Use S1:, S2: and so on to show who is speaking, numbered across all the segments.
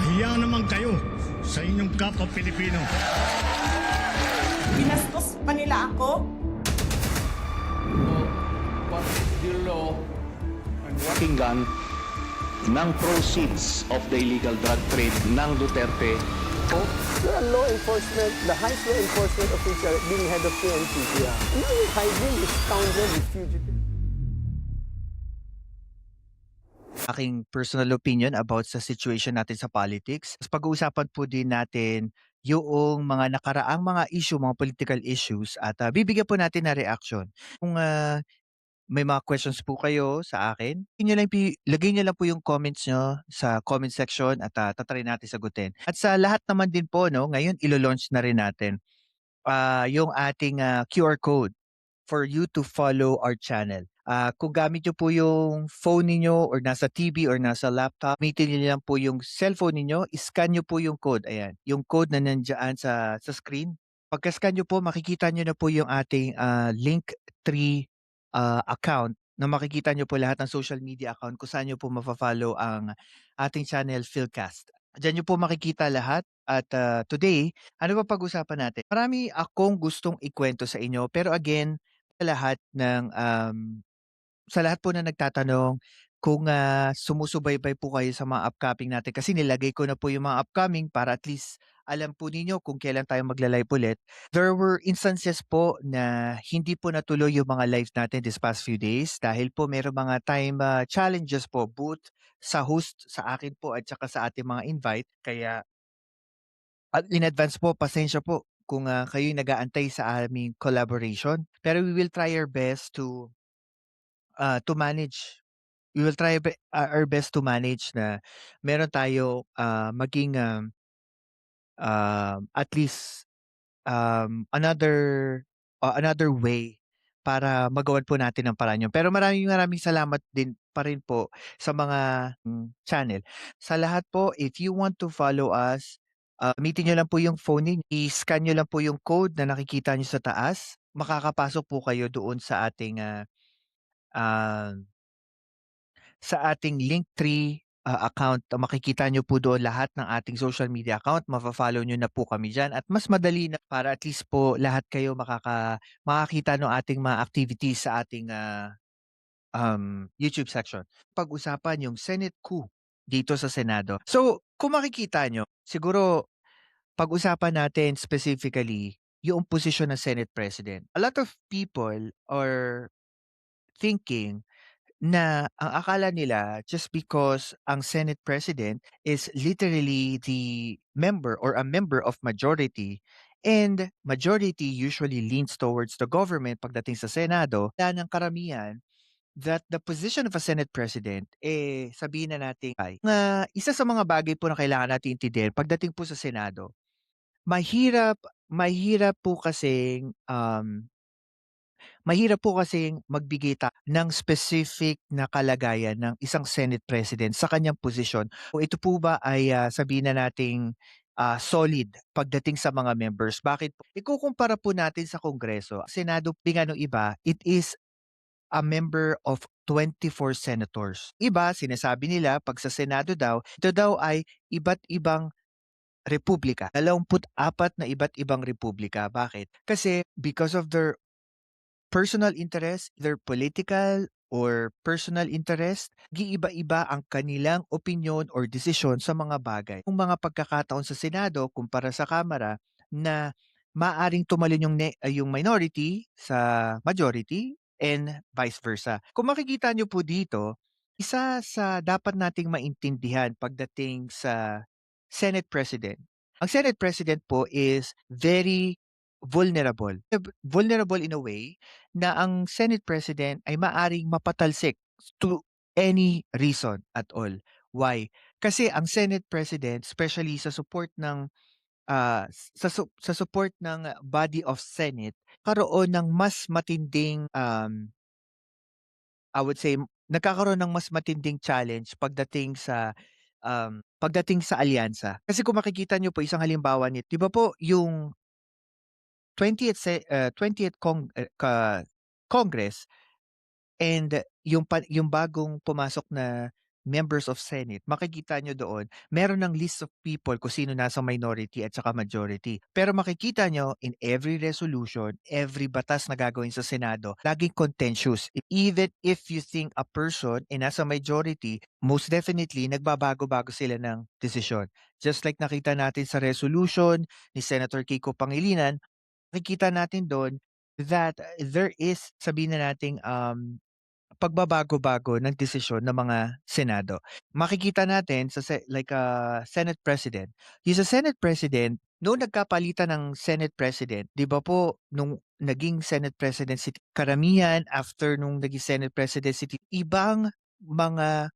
S1: Hiya naman kayo sa inyong kapwa Pilipino.
S2: Binastos pa nila ako.
S3: What is the law and what
S4: Pakinggan ng proceeds of the illegal drug trade ng Duterte.
S5: You're a law enforcement, the highest law enforcement official being head of PNP. Yeah. Now you're hiding this scoundrel, this fugitive.
S6: Aking personal opinion about sa situation natin sa politics. Pag-uusapan po din natin yung mga nakaraang mga issue, mga political issues at bibigyan po natin na reaction. Kung may mga questions po kayo sa akin, lagay nyo lang po yung comments nyo sa comment section at tatry natin sagutin. At sa lahat naman din po, no, ngayon ilo-launch na rin natin yung ating QR code for you to follow our channel. Kung gamit nyo po yung phone ninyo or nasa TV or nasa laptop, gamitin nyo lang po yung cellphone ninyo, scan nyo po yung code. Ayan, yung code na nandiyan sa screen. Pagka-scan nyo po, makikita nyo na po yung ating Linktree account na makikita nyo po lahat ng social media account kung saan nyo po mafa-follow ang ating channel Philcast. Diyan nyo po makikita lahat at today, ano ba pag-usapan natin? Marami akong gustong ikwento sa inyo pero again, sa lahat po na nagtatanong kung sumusubaybay po kayo sa mga upcoming natin kasi nilagay ko na po yung mga upcoming para at least alam po ninyo kung kailan tayo magla-live ulit. There were instances po na hindi po natuloy yung mga live natin this past few days dahil po mayroong mga time challenges po both sa host, sa akin po at saka sa ating mga invite. Kaya in advance po, pasensya po kung kayo'y nag-aantay sa aming collaboration. Pero we will try our best to manage. We will try our best to manage na meron tayo maging at least another way para magawan po natin ang paraan yun. Pero maraming maraming salamat din pa rin po sa mga channel. Sa lahat po, if you want to follow us, gamitin nyo lang po yung phone ninyo, i-scan nyo lang po yung code na nakikita nyo sa taas. Makakapasok po kayo doon ah, sa ating Linktree account. Makikita nyo po doon lahat ng ating social media account. Mafa-follow nyo na po kami dyan. At mas madali na para at least po lahat kayo makakita ng ating mga activities sa ating YouTube section. Pag-usapan yung Senate coup dito sa Senado. So, kung makikita nyo, siguro pag-usapan natin specifically yung posisyon ng Senate President. A lot of people are thinking na ang akala nila just because ang Senate President is literally the member or a member of majority and majority usually leans towards the government pagdating sa Senado, wala ng karamihan that the position of a Senate President, sabihin na natin ay, na isa sa mga bagay po na kailangan natin intindihin pagdating po sa Senado, mahirap, mahirap po kasing magbigay ng specific na kalagayan ng isang Senate President sa kanyang posisyon. Kung ito po ba ay sabihin na nating solid pagdating sa mga members. Bakit po? Ikukumpara po natin sa Kongreso. Senado, nga nung iba, it is a member of 24 senators. Iba, sinasabi nila, pag sa Senado daw, ito daw ay iba't ibang republika. 24 na iba't ibang republika. Bakit? Kasi because of their personal interest, either political or personal interest, giiba-iba ang kanilang opinion or desisyon sa mga bagay. Kung mga pagkakataon sa Senado kumpara sa Kamara na maaring tumalon yung minority sa majority and vice versa. Kung makikita nyo po dito, isa sa dapat nating maintindihan pagdating sa Senate President. Ang Senate President po is very vulnerable. Vulnerable in a way na ang Senate President ay maaring mapatalsik to any reason at all. Why? Kasi ang Senate President, especially sa support ng sa support ng body of Senate, karoon ng mas matinding I would say nagkakaroon ng mas matinding challenge pagdating sa alyansa. Kasi kung makikita niyo po isang halimbawa nito, 'di ba po yung 20th Congress and yung bagong pumasok na members of Senate, makikita nyo doon, meron ng list of people kung sino nasa minority at saka majority. Pero makikita nyo in every resolution, every batas na gagawin sa Senado, laging contentious. Even if you think a person ay nasa majority, most definitely nagbabago-bago sila ng desisyon. Just like nakita natin sa resolution ni Senator Kiko Pangilinan, makikita natin doon that there is, sabihin na nating pagbabago-bago ng desisyon ng mga Senado. Makikita natin sa Senate President. Yung sa Senate President, noong nagkapalitan ng Senate President, 'di ba po nung naging Senate President si karamihan after nung naging Senate President si ibang mga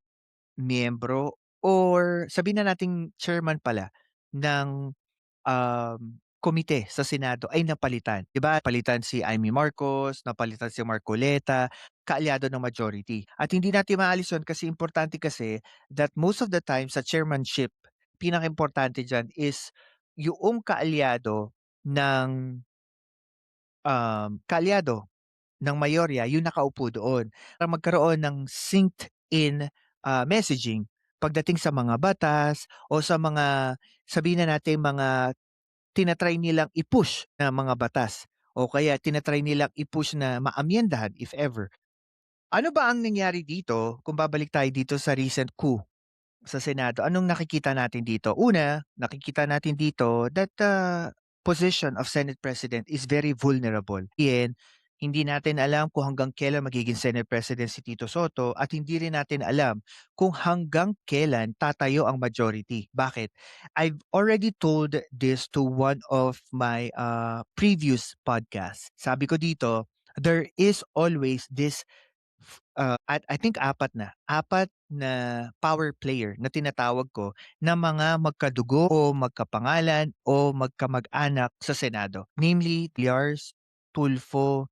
S6: miyembro or sabihin na nating chairman pala ng komite sa Senado ay napalitan. 'Di ba? Napalitan si Amy Marcos, napalitan si Marcoleta, kaalyado ng majority. At hindi natin maalis yun kasi importante kasi that most of the time sa chairmanship, pinaka-importante dyan is yung kaalyado ng mayorya, yung nakaupo doon. Para magkaroon ng synced in messaging pagdating sa mga batas o sa mga sabihin na natin mga tinatry nilang i-push na mga batas o kaya tinatry nilang i-push na maamyendahan if ever. Ano ba ang nangyari dito kung babalik tayo dito sa recent coup sa Senado? Anong nakikita natin dito? Una, nakikita natin dito that position of Senate President is very vulnerable. Hindi natin alam kung hanggang kailan magiging Senate President si Tito Soto at hindi rin natin alam kung hanggang kailan tatayo ang majority. Bakit? I've already told this to one of my previous podcasts. Sabi ko dito, there is always this at I think apat na power player na tinatawag ko na mga magkadugo o magkapangalan o magkamag-anak sa Senado. Namely, Liars, Tulfo,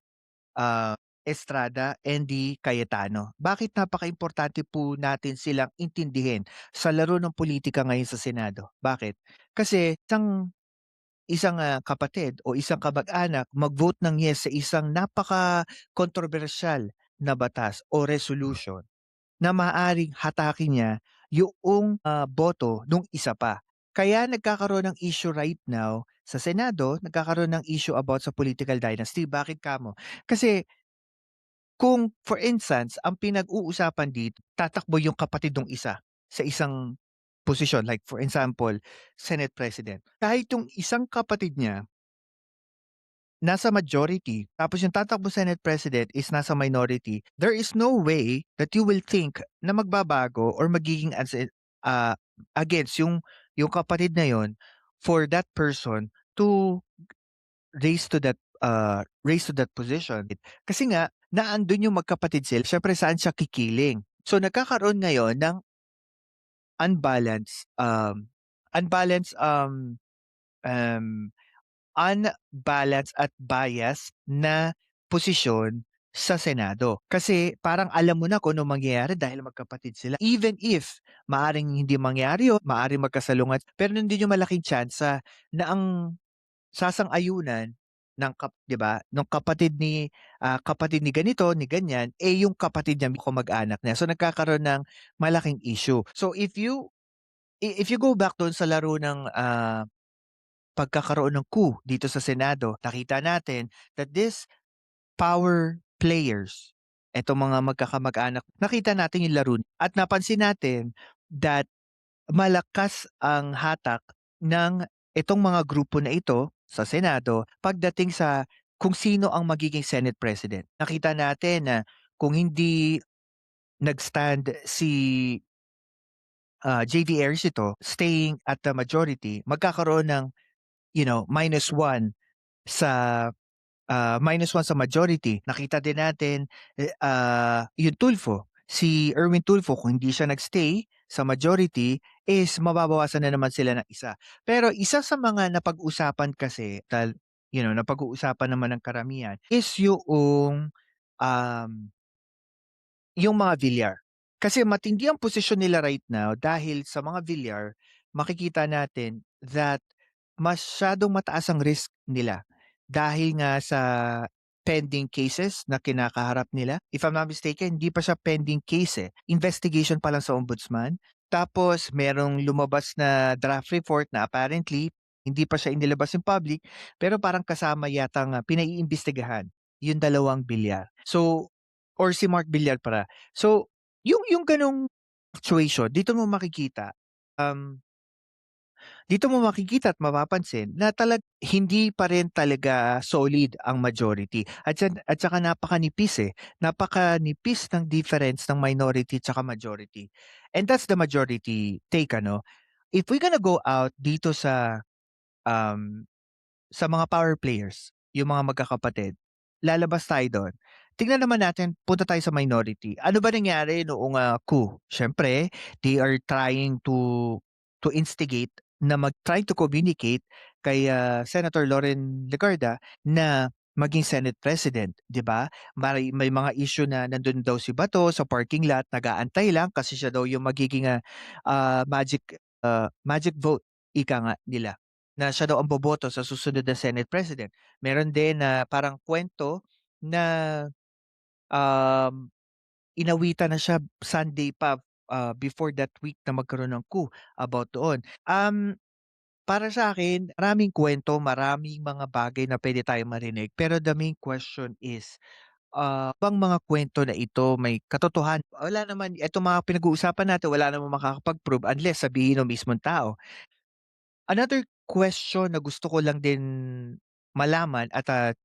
S6: Estrada, and the Cayetano. Bakit napaka-importante po natin silang intindihin sa laro ng politika ngayon sa Senado? Bakit? Kasi isang kapatid o isang kamag-anak mag-vote ng yes sa isang napaka-kontrobersyal na batas o resolution na maaaring hatakin niya yung boto nung isa pa. Kaya nagkakaroon ng issue right now sa Senado, nagkakaroon ng issue about sa political dynasty. Bakit kamo? Kasi kung for instance, ang pinag-uusapan dito, tatakbo yung kapatid ng isa sa isang posisyon. Like for example, Senate President. Kahit yung isang kapatid niya nasa majority, tapos yung tatakbo Senate President is nasa minority, there is no way that you will think na magbabago or magiging against yung kapatid na yon for that person to raise to that position. Kasi nga, naandun yung magkapatid sila, syempre saan siya kikiling. So nagkakaroon ngayon ng unbalanced at bias na posisyon sa Senado. Kasi parang alam mo na kung ano mangyayari dahil magkapatid sila. Even if maaring hindi mangyari yun, maaring magkasalungat, pero hindi yung malaking tsansa na ang sasang-ayunan ng 'di ba, nung kapatid ni ganito, ni ganyan, yung kapatid niya mag-anak niya. So nagkakaroon ng malaking issue. So if you go back doon sa laro ng pagkakaroon ng coup dito sa Senado, nakita natin that this power players, etong mga magkakamag-anak, nakita natin yung laro at napansin natin that malakas ang hatak ng itong mga grupo na ito sa Senado pagdating sa kung sino ang magiging Senate President. Nakita natin na kung hindi nag-stand si JV Ejercito staying at the majority, magkakaroon ng -1 sa -1 sa majority. Nakita din natin yung Tulfo, si Erwin Tulfo, kung hindi siya nagstay sa majority is mababawasan na naman sila ng isa. Pero isa sa mga napag-usapan kasi, napag-uusapan naman ng karamihan is yung mga Villar. Kasi matindi ang posisyon nila right now dahil sa mga Villar, makikita natin that masyadong mataas ang risk nila dahil nga sa pending cases na kinakaharap nila. If I'm not mistaken, hindi pa siya pending case eh. Investigation pa lang sa ombudsman. Tapos merong lumabas na draft report na apparently hindi pa siya inilabas in public pero parang kasama yatang pinaiimbestigahan yung 2 bilyar. So, or si Mark Villar para. So, yung ganong situation, dito mo makikita at mapapansin na hindi pa rin talaga solid ang majority. At saka napakanipis eh. Napakanipis ng difference ng minority at saka majority. And that's the majority take, ano. If we're gonna go out dito um, sa mga power players, yung mga magkakapatid, lalabas tayo doon. Tingnan naman natin, punta tayo sa minority. Ano ba nangyari noong coup? Siyempre, they are trying to instigate na trying to communicate kay Senator Lauren Legarda na maging Senate President, 'di ba? May mga issue na nandun daw si Bato sa parking lot, nag-aantay lang kasi siya daw yung magiging magic vote ika nga nila na siya daw ang boboto sa susunod na Senate President. Meron din na parang kwento na um, inawitan na siya Sunday pa before that week na magkaroon ng coup about doon. Para sa akin, maraming kwento, maraming mga bagay na pwede tayong marinig. Pero the main question is, bang mga kwento na ito may katotohanan? Wala naman, itong mga pinag-uusapan natin, wala namang makakapag-prove unless sabihin ng mismong tao. Another question na gusto ko lang din malaman at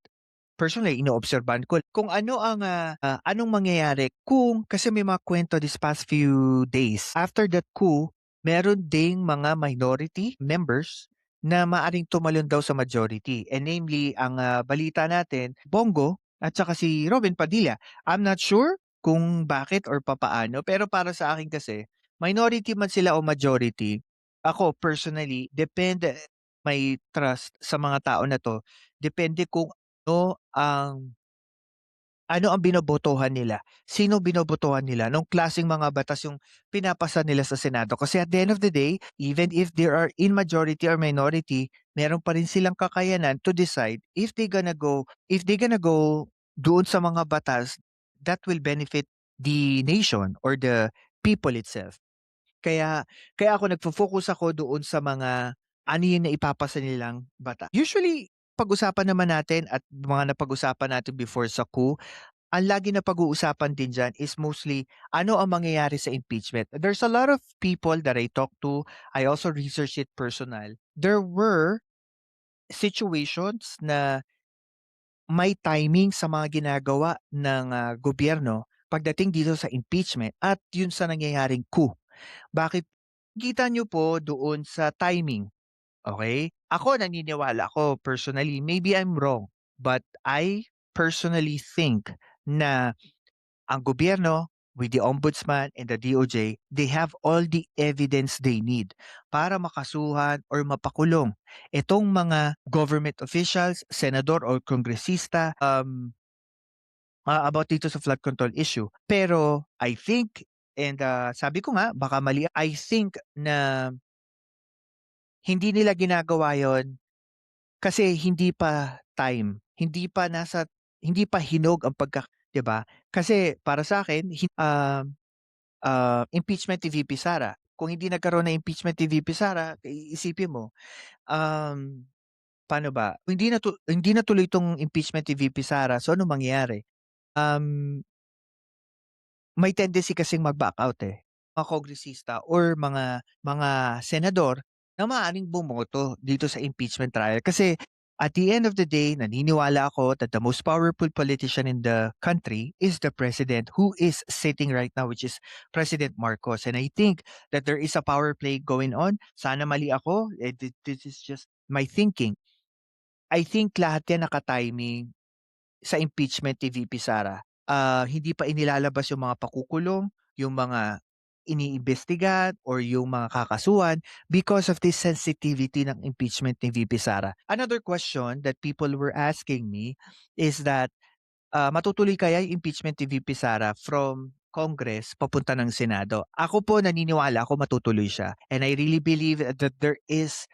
S6: personally inoobserbahan ko kung ano ang anong mangyayari kung kasi may mga kwento this past few days. After that coup, meron ding mga minority members na maaring tumalon daw sa majority. And namely, ang balita natin, Bongo at saka si Robin Padilla. I'm not sure kung bakit or papaano, pero para sa akin kasi, minority man sila o majority, ako personally, depende may trust sa mga tao na to, depende kung ano ang binobotohan nila, sino binobotohan nila, nung klaseng mga batas yung pinapasa nila sa Senado. Kasi at the end of the day, even if they are in majority or minority, meron pa rin silang kakayanan to decide if they gonna go doon sa mga batas that will benefit the nation or the people itself. Kaya ako nagfo-focus ako doon sa mga ano yung naipapasa nilang bata. Usually, pag-usapan naman natin at mga napag-usapan natin before sa coup, ang lagi na pag-uusapan din diyan is mostly ano ang mangyayari sa impeachment. There's a lot of people that I talk to, I also research it personal. There were situations na may timing sa mga ginagawa ng gobyerno pagdating dito sa impeachment at yun sa nangyayaring coup. Bakit? Kita niyo po doon sa timing, okay? Ako naniniwala ako personally, maybe I'm wrong, but I personally think na ang gobyerno with the ombudsman and the DOJ, they have all the evidence they need para makasuhan or mapakulong itong mga government officials, senador or kongresista about dito sa flood control issue. Pero I think and sabi ko nga, baka mali. I think na hindi nila ginagawa yon kasi hindi pa time. Hindi pa hinog ang 'di ba? Kasi para sa akin, impeachment ni VP Sara. Kung hindi nagkaroon ng impeachment ni VP Sara, iisipin mo, paano ba? Kung hindi natuloy 'tong impeachment ni VP Sara, so ano mangyayari? May tendency kasing mag-back out eh. Mga kongresista or mga senador na maaaring bumoto dito sa impeachment trial. Kasi at the end of the day, naniniwala ako that the most powerful politician in the country is the president who is sitting right now, which is President Marcos. And I think that there is a power play going on. Sana mali ako. This is just my thinking. I think lahat yan nakatiming sa impeachment ni VP Sara. Hindi pa inilalabas yung mga pakukulong, yung mga iniimbestigahan or yung mga kakasuhan because of this sensitivity ng impeachment ni VP Sara. Another question that people were asking me is that matutuloy kaya yung impeachment ni VP Sara from Congress papunta ng Senado? Ako po naniniwala ako matutuloy siya. And I really believe that there is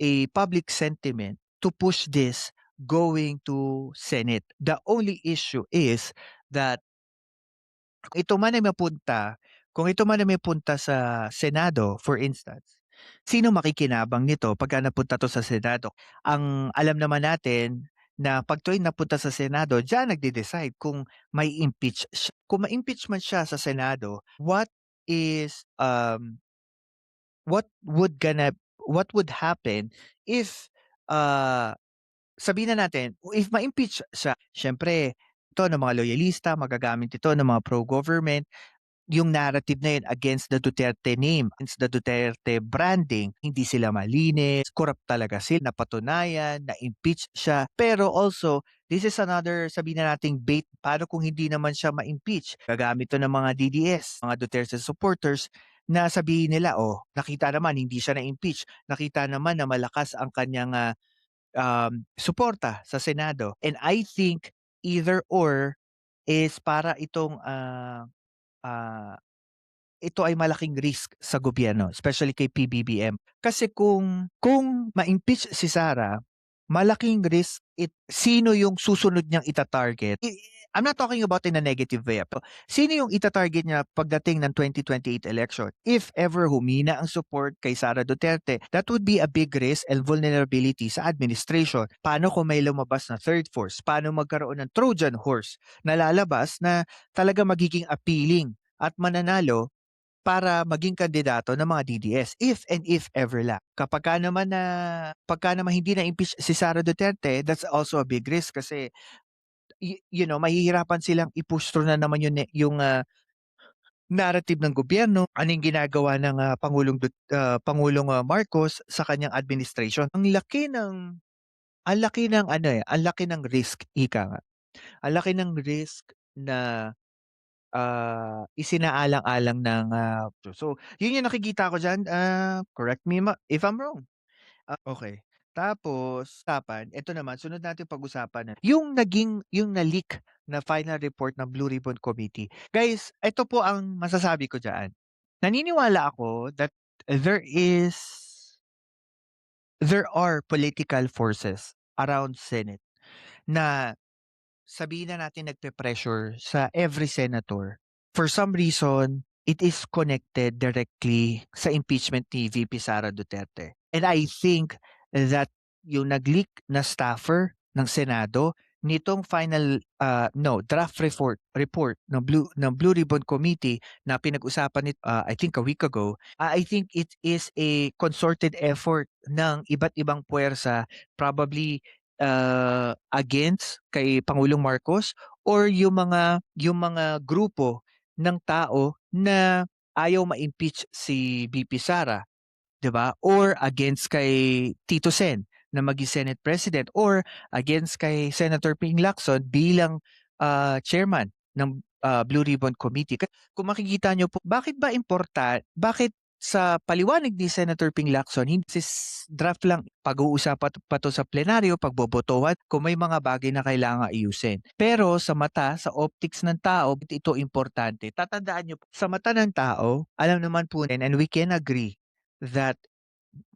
S6: a public sentiment to push this going to Senate. The only issue is that kung ito man ay mapunta kung ito man ay mapunta sa Senado, for instance, sino makikinabang nito pagka napunta 'to sa Senado? Ang alam naman natin na 'pag 'to'y napunta sa Senado, diyan nagde-decide kung mai-impeach kung ma-impeach man siya sa Senado, is, what what would happen if, ah sabihin na natin, if ma-impeach siya, siyempre ito ng mga loyalista, magagamit ito ng mga pro-government, yung narrative na yun against the Duterte name, against the Duterte branding. Hindi sila malinis, corrupt talaga sila, napatunayan, na-impeach siya. Pero also, this is another, sabihin na nating bait, paano kung hindi naman siya ma-impeach? Gagamit to ng mga DDS, mga Duterte supporters, na sabihin nila, oh, nakita naman, hindi siya na-impeach. Nakita naman na malakas ang kanyang suporta sa Senado. And I think either or is para itong ah, ito ay malaking risk sa gobyerno, especially kay PBBM. Kasi kung ma-impeach si Sara, malaking risk sino yung susunod niyang ita-target. I'm not talking about in a negative way. Sino yung ita-target niya pagdating ng 2028 election? If ever humina ang support kay Sara Duterte, that would be a big risk and vulnerability sa administration. Paano kung may lumabas na third force? Paano magkaroon ng Trojan horse na lalabas na talaga magiging appealing at mananalo para maging kandidato ng mga DDS if and if ever lang. Pagka naman hindi na-impeach si Sara Duterte, that's also a big risk kasi mahihirapan silang i-push through na naman yung narrative ng gobyerno, anong ginagawa ng Pangulong Marcos sa kanyang administration. Ang laki ng risk, ika nga. Ang laki ng risk na isinaalang-alang ng so yun yung nakikita ko diyan, correct me if I'm wrong. Okay. Tapos ito naman sunod natin pag-usapan yung na-leak na final report ng Blue Ribbon Committee. Guys, ito po ang masasabi ko diyan. Naniniwala ako that there are political forces around Senate na sabihin na natin nagpe-pressure sa every senator. For some reason, it is connected directly sa impeachment ni VP Sara Duterte. And I think that yung nag-leak na staffer ng Senado nitong draft report ng Blue Ribbon Committee na pinag-usapan nito I think a week ago, I think it is a concerted effort ng iba't ibang puwersa, probably against kay Pangulong Marcos or yung mga grupo ng tao na ayaw ma-impeach si VP Sara, 'di ba? Or against kay Tito Sen na maging Senate President or against kay Senator Ping Lacson bilang chairman ng Blue Ribbon Committee. Kung makikita nyo po, bakit sa paliwanag ni Senator Ping Lacson, hindi draft lang, pag-uusapan pa to sa plenaryo, pagbobotohan, kung may mga bagay na kailangan ayusin. Pero sa optics ng tao, ito importante. Tatandaan nyo, sa mata ng tao, alam naman po, and we can agree that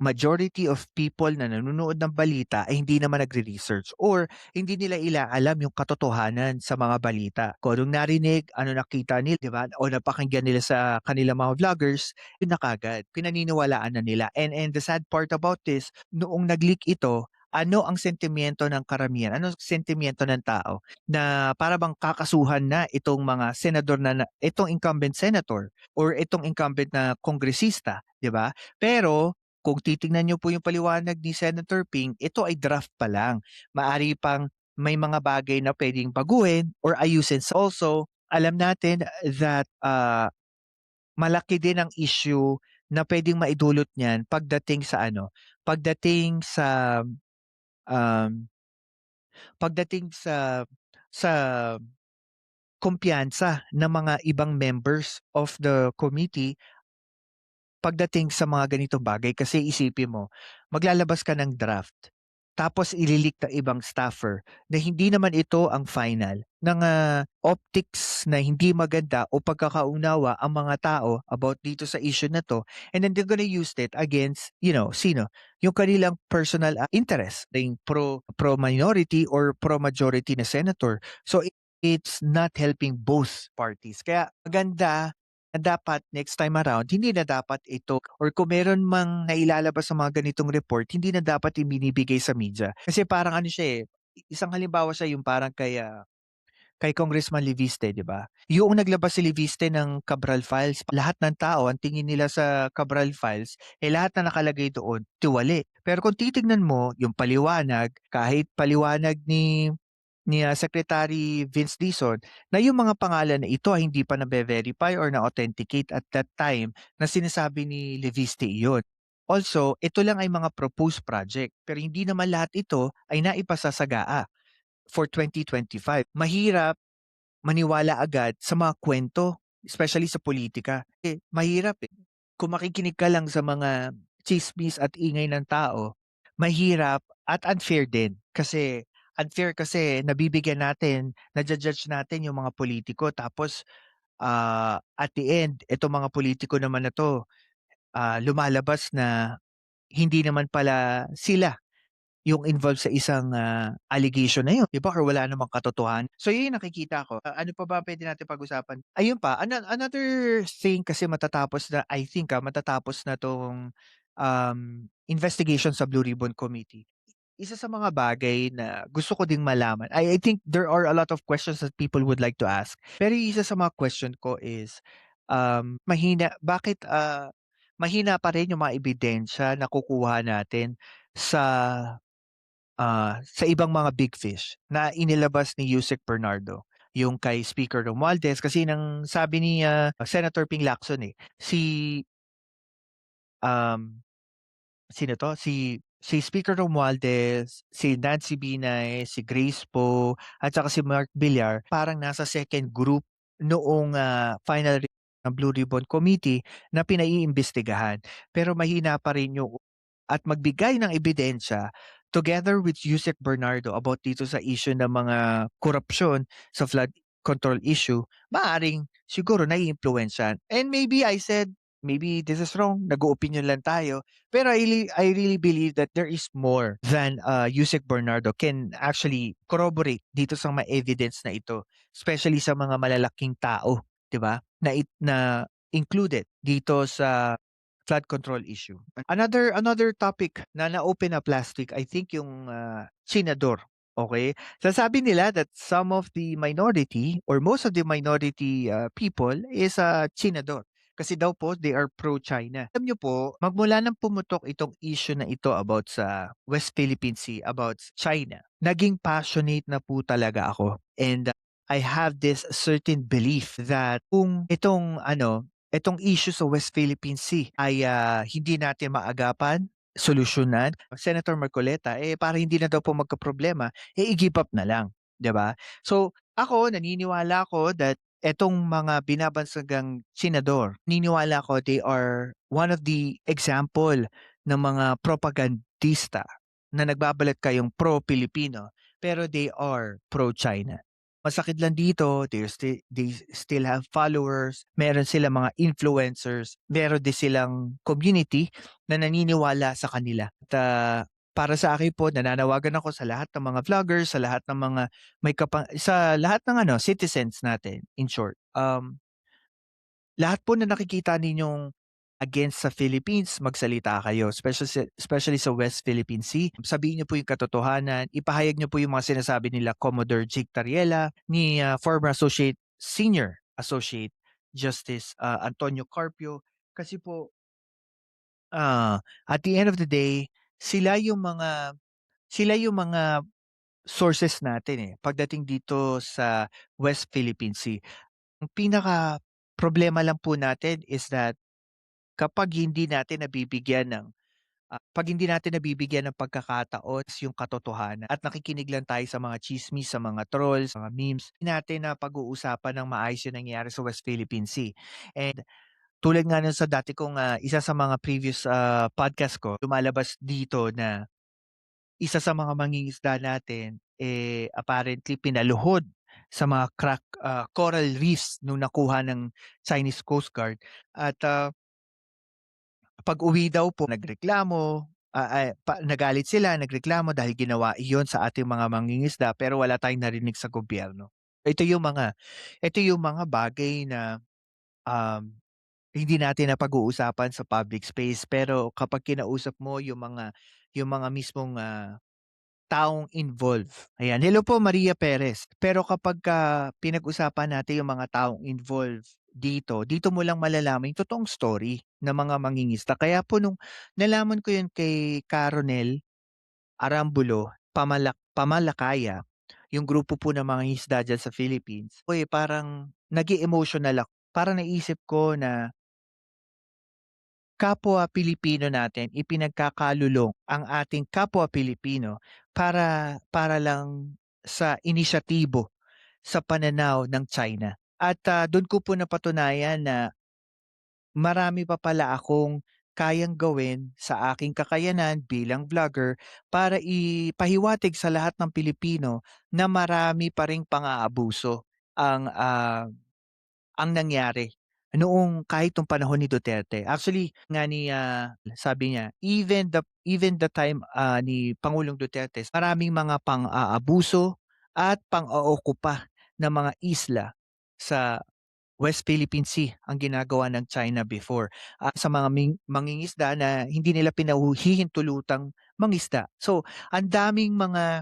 S6: majority of people na nanonood ng balita ay hindi naman nagre-research or hindi nila ilaalam yung katotohanan sa mga balita. Kung anong narinig, ano nakita nila, di ba? O napakinggan nila sa kanilang mga vloggers, yun na kagad. Pinaniniwalaan na nila. And the sad part about this, noong nag-leak ito, ano ang sentimiento ng karamihan? Ano ang sentimiento ng tao? Na para bang kakasuhan na itong mga senador itong incumbent senator or itong incumbent na kongresista, di ba? Pero kung titingnan niyo po yung paliwanag ni Senator Ping, ito ay draft pa lang. Maari pang may mga bagay na pwedeng baguhin or ayusin. Also, alam natin that malaki din ang issue na pwedeng maidulot niyan pagdating sa sa kumpiyansa ng mga ibang members of the committee pagdating sa mga ganitong bagay. Kasi isipin mo, maglalabas ka ng draft. tapos ililik ng ibang staffer na hindi naman ito ang final ng optics na hindi maganda o pagkakaunawa ang mga tao about dito sa issue na to, and then they're gonna use it against, sino? Yung kanilang personal interest, yung pro minority or pro majority na senator. So it's not helping both parties. Kaya maganda na dapat next time around, hindi na dapat ito, or kung meron mang nailalabas sa mga ganitong report, hindi na dapat ibinibigay sa media. Kasi parang ano siya isang halimbawa siya yung parang kay Congressman Leviste, 'di ba? Yung naglabas si Leviste ng Cabral Files, lahat ng tao ang tingin nila sa Cabral Files, lahat na nakalagay doon, tiwali. Pero kung titignan mo yung paliwanag, kahit paliwanag ni Secretary Vince Dizon na yung mga pangalan na ito ay hindi pa nabe-verify or na-authenticate at that time na sinasabi ni Leviste iyon. Also, ito lang ay mga proposed project pero hindi naman lahat ito ay naipasa sa GAA for 2025. Mahirap maniwala agad sa mga kwento, especially sa politika. Mahirap eh. Kung makikinig ka lang sa mga chismis at ingay ng tao, mahirap at unfair din. Kasi unfair kasi nabibigyan natin, nadja-judge natin yung mga politiko tapos at the end, itong mga politiko naman na to, lumalabas na hindi naman pala sila yung involved sa isang allegation na yun, 'di ba? Or wala namang katotohanan. So yun yung nakikita ko. Ano pa ba pwede natin pag-usapan? Ayun pa, another thing kasi matatapos na, I think matatapos na tong investigation sa Blue Ribbon Committee. Isa sa mga bagay na gusto ko ding malaman, I think there are a lot of questions that people would like to ask. Pero yung isa sa mga question ko is, mahina pa rin yung mga ebidensya na kukuha natin sa sa ibang mga big fish na inilabas ni Yusek Bernardo. Yung kay Speaker Romualdez kasi nang sabi ni Senator Ping Lacson si um, sino to? Si Speaker Romualdez, si Nancy Binay, si Grace Poe, at saka si Mark Villar, parang nasa second group noong final report ng Blue Ribbon Committee na pinaiimbestigahan. Pero mahina pa rin yung at magbigay ng ebidensya together with Yusek Bernardo about dito sa issue ng mga korupsyon sa flood control issue, maaring siguro naiimpluwensyahan. And maybe this is wrong, nag-opinion lang tayo, pero I really believe that there is more than Yusek Bernardo can actually corroborate dito sa mga evidence na ito, especially sa mga malalaking tao, 'di ba? Na included dito sa flood control issue. Another topic na na-open up last week, I think yung senador. Okay? Sasabi nila that some of the minority or most of the minority people is senador. Kasi daw po, they are pro-China. Alam niyo po, magmula nang pumutok itong issue na ito about sa West Philippine Sea, about China, naging passionate na po talaga ako. And I have this certain belief that kung itong issue sa West Philippine Sea ay hindi natin maagapan, solusyonan, Senator Marcoleta, para hindi na daw po magkaproblema, i-give up na lang, 'di ba? So, ako naniniwala ako that etong mga binabansagang senador, naniniwala ko they are one of the example ng mga propagandista na nagbabalat kayong pro-Pilipino pero they are pro-China. Masakit lang dito, they still have followers, meron silang mga influencers, meron din silang community na naniniwala sa kanila. At para sa akin po, nananawagan ako sa lahat ng mga vloggers, sa lahat ng mga sa lahat ng citizens natin, in short. Lahat po na nakikita ninyong against sa Philippines, magsalita kayo, especially sa West Philippine Sea. Sabihin niyo po yung katotohanan, ipahayag niyo po yung mga sinasabi nila Commodore Jake Tariela, ni former Senior Associate Justice Antonio Carpio. Kasi po, at the end of the day, sila yung mga sources natin pagdating dito sa West Philippine Sea. Ang pinaka problema lang po natin is that kapag hindi natin nabibigyan ng pagkakataon yung katotohanan at nakikinig lang tayo sa mga chismis, sa mga trolls, mga memes, hindi natin na pag-uusapan ng maayos yung nangyayari sa West Philippine Sea. And tulad nga nun sa dati kong isa sa mga previous podcast ko, lumalabas dito na isa sa mga mangingisda natin, apparently pinaluhod sa mga coral reefs nung nakuha ng Chinese Coast Guard at, pag-uwi daw po nagreklamo, nagalit sila, nagreklamo dahil ginawa iyon sa ating mga mangingisda pero wala tayong narinig sa gobyerno. Ito yung mga bagay na, um, hindi natin napag-uusapan sa public space pero kapag kinausap mo yung mga mismong, taong involved. Ayan, hello po Maria Perez. Pero kapagka pinag-usapan natin yung mga taong involved dito mo lang malalaman yung totoong story ng mga mangingisda. Kaya po nung nalaman ko yun kay Caronel Arambulo, Pamalakaya, yung grupo po ng mga isda diyan sa Philippines, parang naging emotional ako. Parang naisip ko na kapwa Pilipino natin ipinagkakalulong ang ating kapwa Pilipino para lang sa inisyatibo sa pananaw ng China. At, dun ko po napatunayan na marami pa pala akong kayang gawin sa aking kakayanan bilang vlogger para ipahiwatig sa lahat ng Pilipino na marami pa ring pang-aabuso ang nangyari noong kahit nung panahon ni Duterte. Actually nga sabi niya, even the time, ni Pangulong Duterte, maraming mga pang-aabuso at pang-ookupa ng mga isla sa West Philippine Sea ang ginagawa ng China before, sa mga mangingisda na hindi nila pinahihintulutang mangisda. So, ang daming mga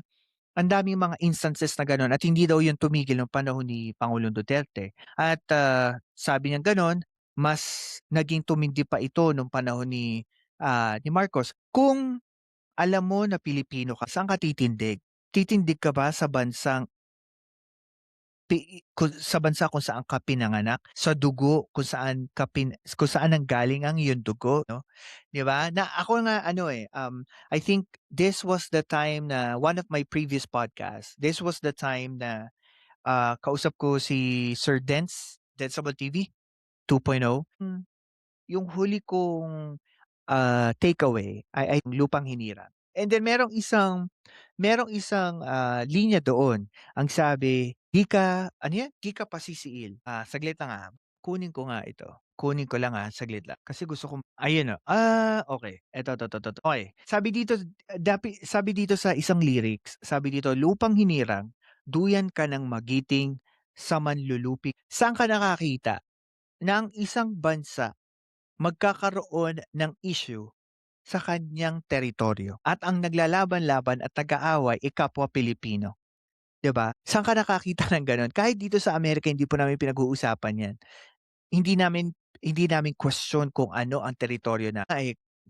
S6: instances na gano'n at hindi daw 'yun tumigil nung panahon ni Pangulong Duterte at, sabi niyang gano'n, mas naging tumindi pa ito nung panahon ni Marcos. Kung alam mo na Pilipino ka, saan ka titindig? Titindig ka ba sa bansang sa bansa kung saan ka pinanganak, sa dugo kung saan nanggaling ang iyong dugo, 'no, 'di ba? Na ako nga I think this was the time na one of my previous podcasts, this was the time na, kausap ko si Sir Densable TV 2.0. Yung huli kong, takeaway ay lupang hinirang. And then merong isang, linya doon. Ang sabi, "Di ka" ano 'yan? "Di ka pasisiil." Saglit lang, kunin ko nga ito. Kunin ko lang, saglit lang. Kasi gusto kong ayun, okey. Eto, 'to. Okey. Sabi dito sa isang lyrics, sabi dito, "Lupang hinirang, duyan ka ng magiting sa manlulupig." Saan ka nakakita na ang isang bansa magkakaroon ng issue sa kanyang teritoryo at ang naglalaban-laban at nag-aaway ay kapwa Pilipino, 'di ba? Saan ka nakakita ng gano'n? Kahit dito sa Amerika hindi po namin pinag-uusapan 'yan. Hindi namin hindi namin question kung ano ang teritoryo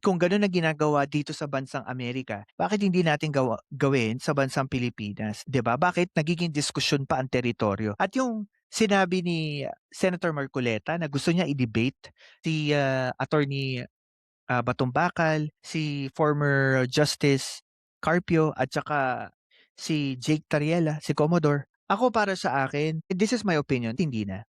S6: kung gano'n ang ginagawa dito sa bansang Amerika, bakit hindi natin gawin sa bansang Pilipinas, 'di ba? Bakit nagiging diskusyon pa ang teritoryo? At yung sinabi ni Senator Marcoleta na gusto niya i-debate si, Attorney Batong Bakal, si former Justice Carpio at saka si Jake Tariela, si Commodore. Ako para sa akin, this is my opinion, hindi na.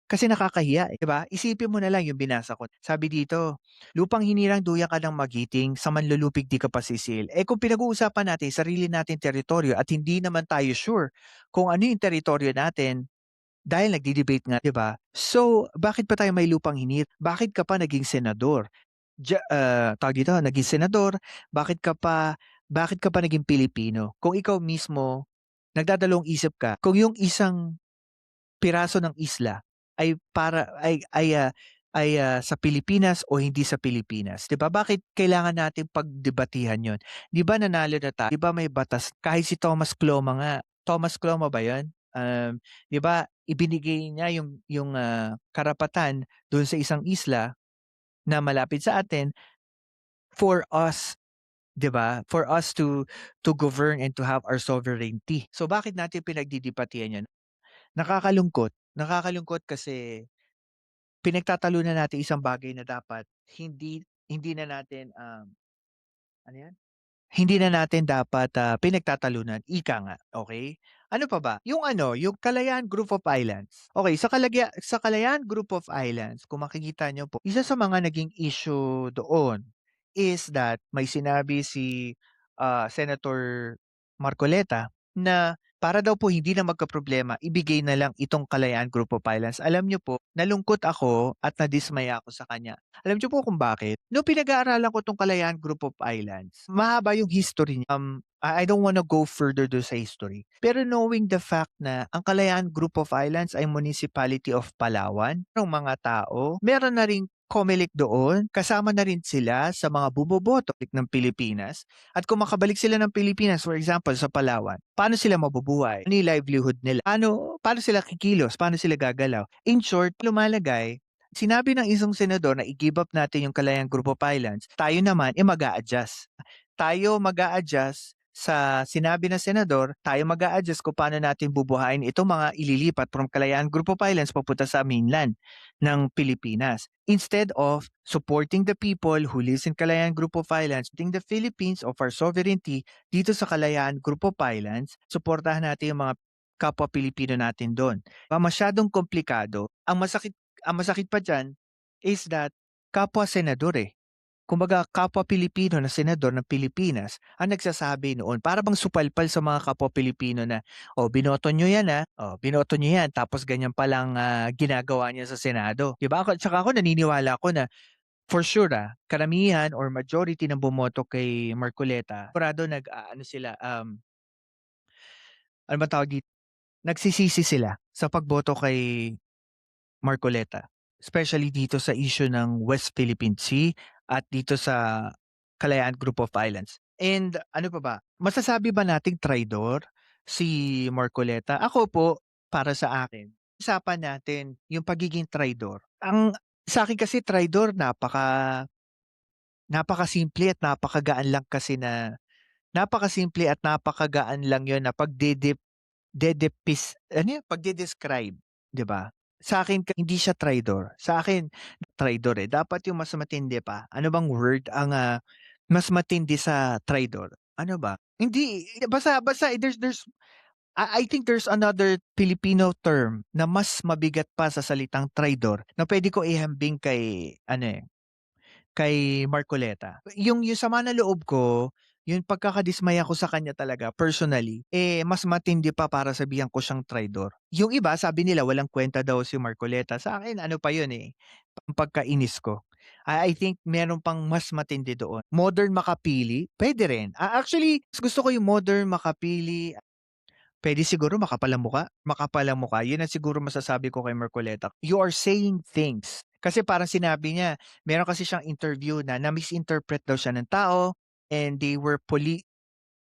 S6: Kasi nakakahiya, 'di ba? Isipin mo na lang yung binasa ko. Sabi dito, "Lupang hinirang duyan ka ng magiting, sa manlulupig di ka pasisil." Kung pinag-uusapan natin sarili nating teritoryo at hindi naman tayo sure kung ano yung teritoryo natin dahil nagde-debate nga, 'di ba? So, bakit pa tayo may lupang hinir? Bakit ka pa naging senador? Tawag dito, naging senador, bakit ka pa naging Pilipino? Kung ikaw mismo nagdadalawang isip ka, kung yung isang piraso ng isla ay sa Pilipinas o hindi sa Pilipinas, 'di ba? Bakit kailangan nating pagdebatihan 'yon? 'Di ba nanalo na 'di ba may batas kahit si Thomas Cloma nga, Thomas Cloma ba 'yun? 'Di ba ibinigay niya yung karapatan do'n sa isang isla na malapit sa atin for us, 'di ba? For us to govern and to have our sovereignty. So bakit natin pinagdidebatihan 'yan? Nakakalungkot kasi pinagtatalunan natin isang bagay na dapat hindi hindi na natin, ano 'yan? Hindi na natin dapat, pinagtatalunan, ika nga, okay? Ano pa ba? Yung Kalayaan Group of Islands. Okay, sa Kalayaan Group of Islands, kung makikita niyo po, isa sa mga naging issue doon is that may sinabi si Senator Marcoleta na para daw po hindi na magkaproblema, ibigay na lang itong Kalayaan Group of Islands. Alam niyo po, nalungkot ako at nadismaya ako sa kanya. Alam niyo po kung bakit? Nung pinag-aaralan ko 'tong Kalayaan Group of Islands, mahaba yung history niya. I don't wanna go further do sa history. Pero knowing the fact na ang Kalayaan Group of Islands ay Municipality of Palawan, ng mga tao, meron na ring COMELEC doon, kasama na rin sila sa mga bumoboto ng Pilipinas. At kung makabalik sila ng Pilipinas, for example, sa Palawan, paano sila mabubuhay? Ano yung livelihood nila? Paano sila kikilos? Paano sila gagalaw? In short, lumalagay, sinabi ng isang senador na i-give up natin yung Kalayaan Group of Islands, tayo naman mag-a-adjust. Tayo mag-a-adjust sa sinabi ng senador, tayo mag-a-adjust kung paano natin bubuhayin itong mga ililipat from Kalayaan Group of Islands papunta sa mainland ng Pilipinas. Instead of supporting the people who lives in Kalayaan Group of Islands, supporting the Philippines of our sovereignty dito sa Kalayaan Group of Islands, suportahan natin yung mga kapwa Pilipino natin doon. Masyadong komplikado. Ang masakit pa dyan is that kapwa senador eh. Kumbaga kapwa Pilipino na senador ng Pilipinas ang nagsasabi noon para bang supalpal sa mga kapwa Pilipino na, "Oh, binoto niyo 'yan, binoto niyo 'yan." Tapos ganyan palang ginagawa niya sa Senado. 'Di ba? Tsaka ako naniniwala ako na for sure karamihan or majority ng bumoto kay Marcoleta, sigurado nag-aano sila, ano bang tawag dito? Nagsisisi sila sa pagboto kay Marcoleta. Especially dito sa issue ng West Philippine Sea at dito sa Kalayaan Group of Islands. And ano pa ba? Masasabi ba nating traidor si Marcoleta? Ako po, para sa akin, usapan natin yung pagiging traidor. Sa akin kasi traidor napakasimple at napakagaan lang kasi na napakasimple at napakagaan lang yon na pagde-describe, 'di ba? Sa akin hindi siya traitor. Sa akin traitor eh. Dapat yung mas matindi pa. Ano bang word ang mas matindi sa traitor? Ano ba? Hindi basta there's I think there's another Filipino term na mas mabigat pa sa salitang traitor na pwede ko ihambing kay kay Marcoleta. Yung sama ng loob ko, yung pagkakadismaya ko sa kanya talaga personally, mas matindi pa para sabihan ko siyang traidor. Yung iba sabi nila walang kwenta daw si Marcoleta. Sa akin ano pa yun pagkainis ko. I think meron pang mas matindi doon. Modern makapili, pwede rin. Actually, mas gusto ko yung modern makapili. Pwede siguro makapal ang mukha. Yun ang siguro masasabi ko kay Marcoleta. You are saying things. Kasi parang sinabi niya, meron kasi siyang interview na misinterpret daw siya ng tao and they were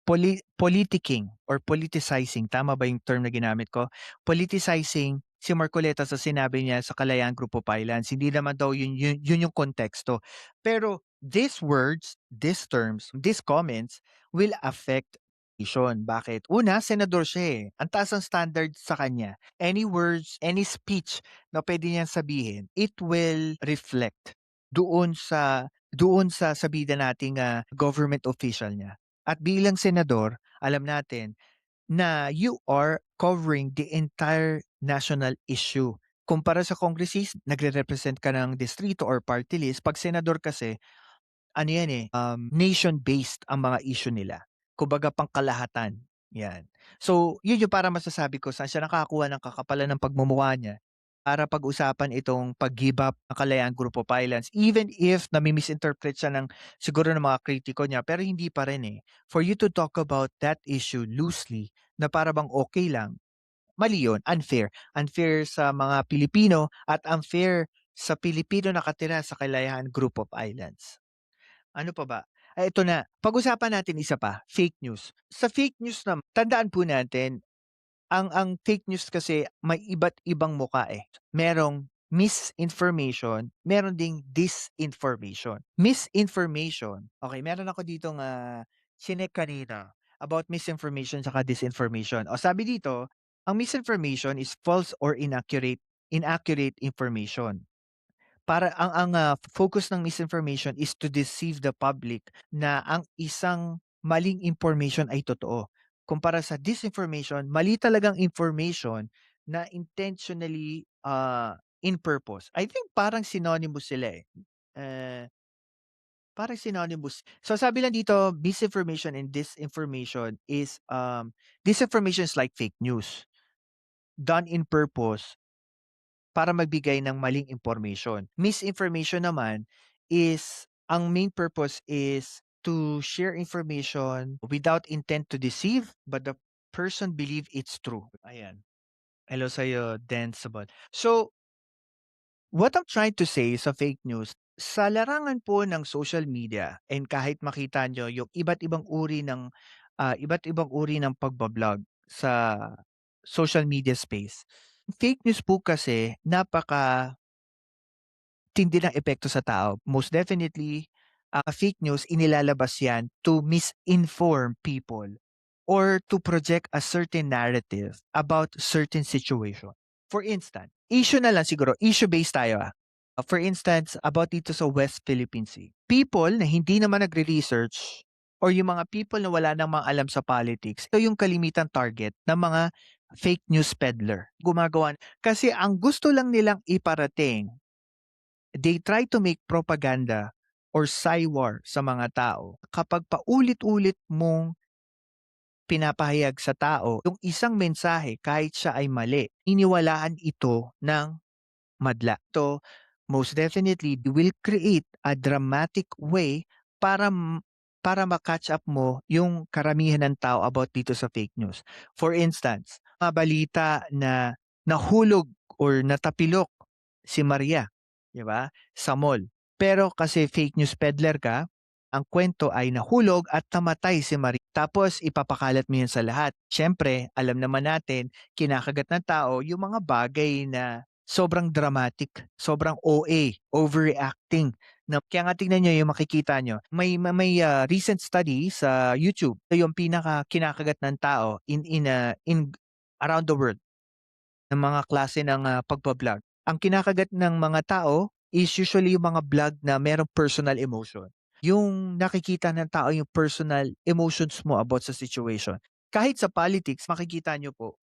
S6: politicking or politicizing. Tama ba yung term na ginamit ko? Politicizing si Marcoleta sa sinabi niya sa Kalayaan Group of Islands. Hindi naman daw yun yung konteksto. Pero these words, these terms, these comments will affect decision. Bakit? Una, senador siya eh. Ang taas ang standard sa kanya. Any words, any speech na pwede niyang sabihin, it will reflect doon sa sabida nating government official niya. At bilang senador, alam natin na you are covering the entire national issue. Kumpara sa congressist, nagre-represent ka ng distrito or party list. Pag senador kasi, ano yan nation-based ang mga issue nila. Kumbaga pangkalahatan. Yan. So, yun yung para masasabi ko saan siya nakakakuha ng kakapalan ng pagmumukha niya para pag-usapan itong pag-give up ng Kalayaan Group of Islands. Even if nami-misinterpret siya siguro ng mga kritiko niya, pero hindi pa rin eh. For you to talk about that issue loosely, na para bang okay lang, mali yun, unfair. Unfair sa mga Pilipino at unfair sa Pilipino nakatira sa Kalayaan Group of Islands. Ano pa ba? Ito na, pag-usapan natin isa pa, fake news. Sa fake news naman, tandaan po natin, ang fake news kasi may iba't ibang muka eh. Merong misinformation, meron ding disinformation. Misinformation, okay, meron ako ditong chinek kanina about misinformation saka disinformation. O sabi dito, ang misinformation is false or inaccurate information. Para ang focus ng misinformation is to deceive the public na ang isang maling information ay totoo. Kumpara sa disinformation, mali talagang information na intentionally in purpose. I think parang synonymous sila eh. Parang synonymous. So sabi lang dito, misinformation and disinformation is, disinformation is like fake news done in purpose para magbigay ng maling information. Misinformation naman is, ang main purpose is to share information without intent to deceive, but the person believe it's true. Ayan. Hello sa'yo, Densable. So, what I'm trying to say sa fake news, sa larangan po ng social media and kahit makita nyo yung iba't ibang uri ng pagbablog sa social media space. Fake news po kasi napaka tindi ng epekto sa tao. Most definitely, fake news inilalabas yan to misinform people or to project a certain narrative about certain situation. For instance, issue na lang siguro, issue-based tayo. For instance, about dito sa West Philippine Sea. People na hindi naman nagre-research or yung mga people na wala namang alam sa politics, ito yung kalimitang target ng mga fake news peddler. Gumagawa. Kasi ang gusto lang nilang iparating, they try to make propaganda or cywar sa mga tao. Kapag paulit-ulit mong pinapahayag sa tao yung isang mensahe kahit siya ay mali, iniwalaan ito ng madla. So, most definitely will create a dramatic way para para ma-catch up mo yung karamihan ng tao about dito sa fake news. For instance, mga balita na nahulog or natapilok si Maria, 'di ba? Sa mall. Pero kasi fake news peddler ka, ang kwento ay nahulog at namatay si Maria. Tapos ipapakalat mo yun sa lahat. Siyempre, alam naman natin, kinakagat ng tao yung mga bagay na sobrang dramatic, sobrang OA, overreacting. Na, kaya nga tingnan nyo yung makikita nyo. May recent study sa YouTube. Ito yung pinaka kinakagat ng tao in around the world ng mga klase ng pagbablog. Ang kinakagat ng mga tao is usually yung mga blog na merong personal emotion. Yung nakikita ng tao yung personal emotions mo about sa situation. Kahit sa politics, makikita nyo po,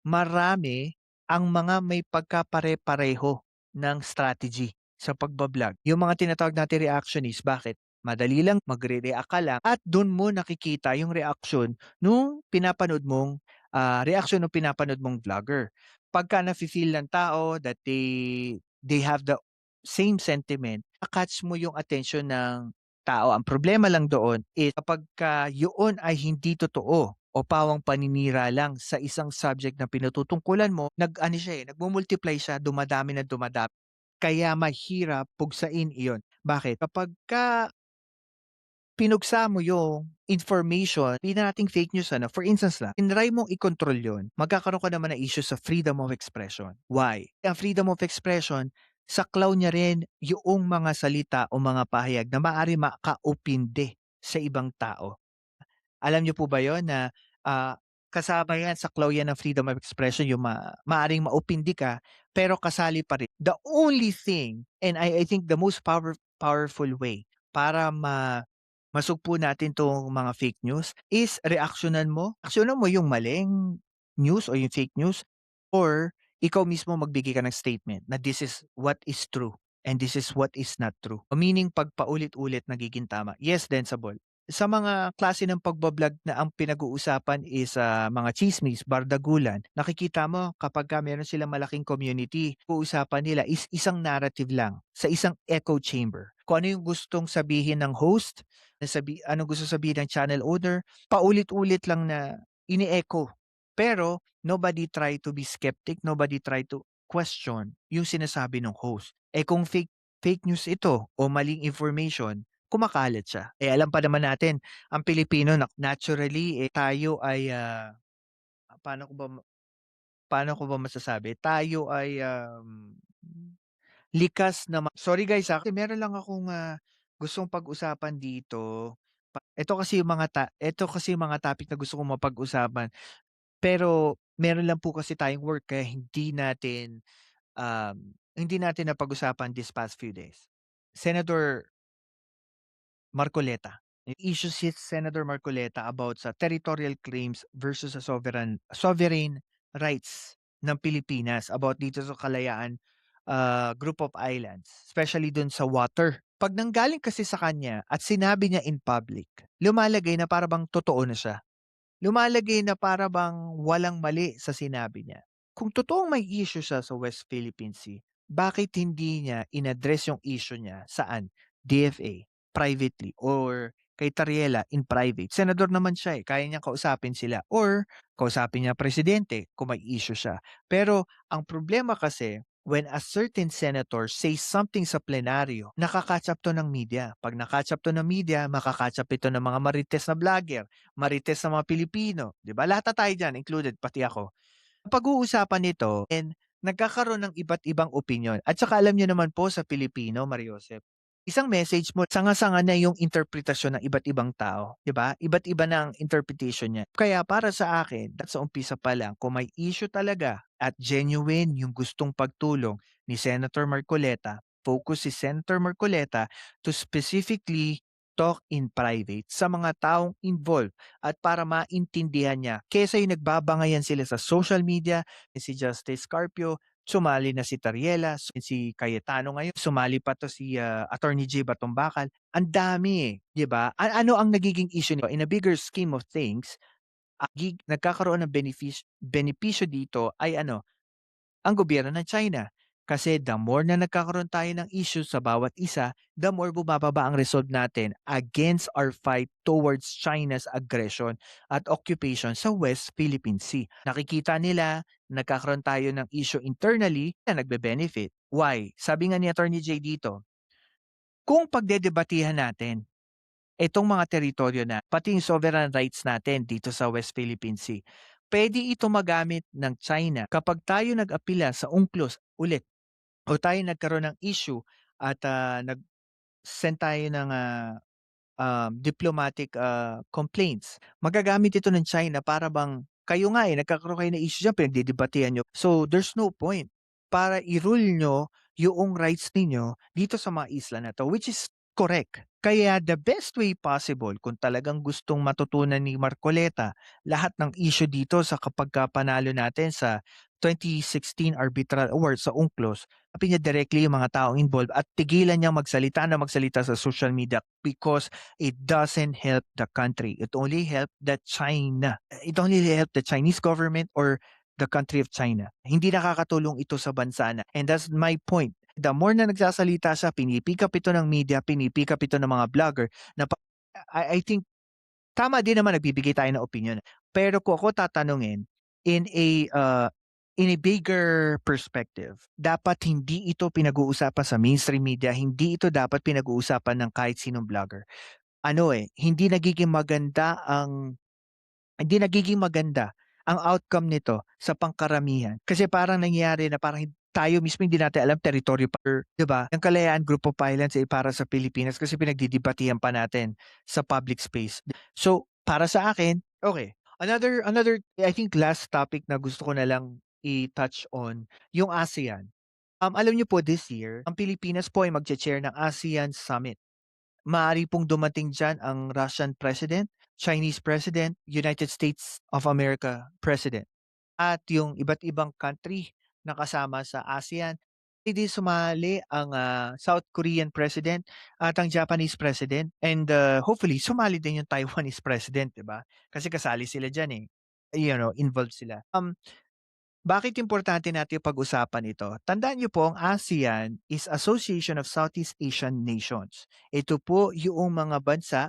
S6: marami ang mga may pagkapare-pareho ng strategy sa pagbablog. Yung mga tinatawag natin reactionist, bakit? Madali lang, magre-react ka lang at doon mo nakikita yung reaction nung pinapanood mong reaction ng pinapanood mong vlogger. Pagka nafe-feel ng tao that they have the same sentiment, catch mo yung attention ng tao. Ang problema lang doon is kapagka yun ay hindi totoo o pawang paninira lang sa isang subject na pinatutungkulan mo, nagmumultiply siya, dumadami na dumadami. Kaya mahirap pugsain iyon. Bakit? Kapagka pinugsa mo yung information, hindi nating fake news, for instance lang, tinry mong i-control yun, magkakaroon ka naman ng issue sa freedom of expression. Why? Ang freedom of expression, saklaw niya rin yung mga salita o mga pahayag na maaari makaupindi sa ibang tao. Alam niyo po ba yon na kasama yan, saklaw yan ng freedom of expression, yung maaring maupindi ka, pero kasali pa rin. The only thing, and I think the most powerful way para masugpo natin tong mga fake news is reactionan mo. Reactionan mo yung maling news o yung fake news or ikaw mismo magbigay ka ng statement na this is what is true and this is what is not true. Meaning pag paulit-ulit nagiging tama. Yes, Densable. Sa mga klase ng pagbablog na ang pinag-uusapan is mga chismis, bardagulan, nakikita mo kapag meron silang malaking community, uusapan nila is isang narrative lang sa isang echo chamber. Kung ano yung gustong sabihin ng host, ano gusto sabihin ng channel owner, paulit-ulit lang na ini-echo. Pero nobody try to be skeptic, nobody try to question yung sinasabi ng host. Kung fake news ito o maling information, kumakalat siya. Alam pa naman natin, ang Pilipino naturally tayo ay paano ko ba masasabi? Tayo ay likas na sorry guys, kasi meron lang akong gustong pag-usapan dito. Ito kasi yung mga topic na gusto kong mapag-usapan. Pero meron lang po kasi tayong work kaya hindi natin napag-usapan this past few days. Senator Marcoleta. Issue si Senator Marcoleta about sa territorial claims versus sa sovereign rights ng Pilipinas about dito sa Kalayaan group of islands, especially dun sa water 'Pag nanggaling kasi sa kanya at sinabi niya in public, lumalagay na para bang totoo na siya. Lumalagay na para bang walang mali sa sinabi niya. Kung totoong may issue siya sa West Philippine Sea, bakit hindi niya in-address yung issue niya saan? DFA, privately, or kay Tariela in private. Senador naman siya eh, kaya niyang kausapin sila. Or kausapin niya presidente kung may issue siya. Pero ang problema kasi, when a certain senator says something sa plenaryo, nakakatch up to ng media. Pag nakatch up to ng media, makakatch up ito ng mga marites na vlogger, marites sa mga Pilipino, 'di ba? Lahat na tayo diyan, included pati ako. Pag-uusapan nito and nagkakaroon ng iba't ibang opinyon. At saka alam niyo naman po sa Pilipino, Mariosep, isang message mo, sanga-sanga na yung interpretasyon ng iba't ibang tao, 'di ba? Iba't iba na ang interpretation niya. Kaya para sa akin, sa umpisa pa lang, kung may issue talaga at genuine yung gustong pagtulong ni Senator Marcoleta, focus si Senator Marcoleta to specifically talk in private sa mga taong involved at para maintindihan niya kaysa yung nagbabangayan sila sa social media, si Justice Carpio, sumali na si Tariela, si Cayetano ngayon, sumali pa to si Attorney J. Batumbakal. Ang dami eh, 'di ba? Ano ang nagiging issue nito? In a bigger scheme of things, nagkakaroon ng benepisyo dito ay ano, ang gobyerno ng China. Kasi the more na nagkakaroon tayo ng issues sa bawat isa, the more bumababa ang resolve natin against our fight towards China's aggression at occupation sa West Philippine Sea. Nakikita nila, nagkakaroon tayo ng issue internally na nagbe-benefit. Why? Sabi nga ni Attorney J dito, kung pagdedebatihan natin itong mga teritoryo na, pati yung sovereign rights natin dito sa West Philippine Sea, pwede ito magamit ng China kapag tayo nag-apila sa UNCLOS ulit o tayo nagkaroon ng issue at nag-send tayo ng diplomatic complaints. Magagamit ito ng China para bang kayo nga eh, nagkakaroon kayo ng issue dyan, pinagdidebatehan nyo. So there's no point para i-rule nyo yung rights ninyo dito sa mga isla na to, which is correct. Kaya the best way possible kung talagang gustong matutunan ni Marcoleta lahat ng issue dito sa kapag panalo natin sa 2016 Arbitral Award sa UNCLOS, sabi niya directly yung mga taong involved at tigilan niyang magsalita na magsalita sa social media because it doesn't help the country. It only help the China. It only help the Chinese government or the country of China. Hindi nakakatulong ito sa bansa na. And that's my point. The more na nagsasalita siya, pinipikap ito ng media, pinipikap ito ng mga vlogger na I think tama din naman nagbibigay tayo ng opinion. Pero kung ako tatanungin in a bigger perspective, dapat hindi ito pinag-uusapan sa mainstream media, hindi ito dapat pinag-uusapan ng kahit sinong vlogger. Hindi nagiging maganda ang outcome nito sa pangkaramihan. Kasi parang nangyayari na parang tayo mismo hindi natin alam teritoryo pa, 'di ba? Ang Kalayaan Group of Islands ay para sa Pilipinas kasi pinagdidebatihan pa natin sa public space. So, para sa akin, okay. Another I think last topic na gusto ko na lang i-touch on, yung ASEAN. Alam niyo po this year, ang Pilipinas po ay magche-chair ng ASEAN Summit. Maaari pong dumating diyan ang Russian President, Chinese President, United States of America President, at yung iba't ibang country na kasama sa ASEAN. Hindi sumali ang South Korean President at ang Japanese President and hopefully sumali din yung Taiwanese President, 'di ba? Kasi kasali sila diyan eh. Involved sila. Bakit importante natin pag-usapan ito? Tandaan niyo po, ang ASEAN is Association of Southeast Asian Nations. Ito po yung mga bansa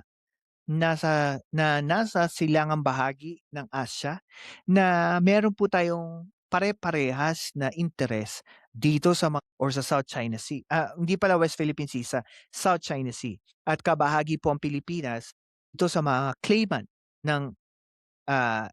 S6: na nasa silangang bahagi ng Asya na meron po tayong pare-parehas na interes dito sa or sa South China Sea. Hindi pala West Philippine Sea, sa South China Sea. At kabahagi po ang Pilipinas dito sa mga claimant ng ah,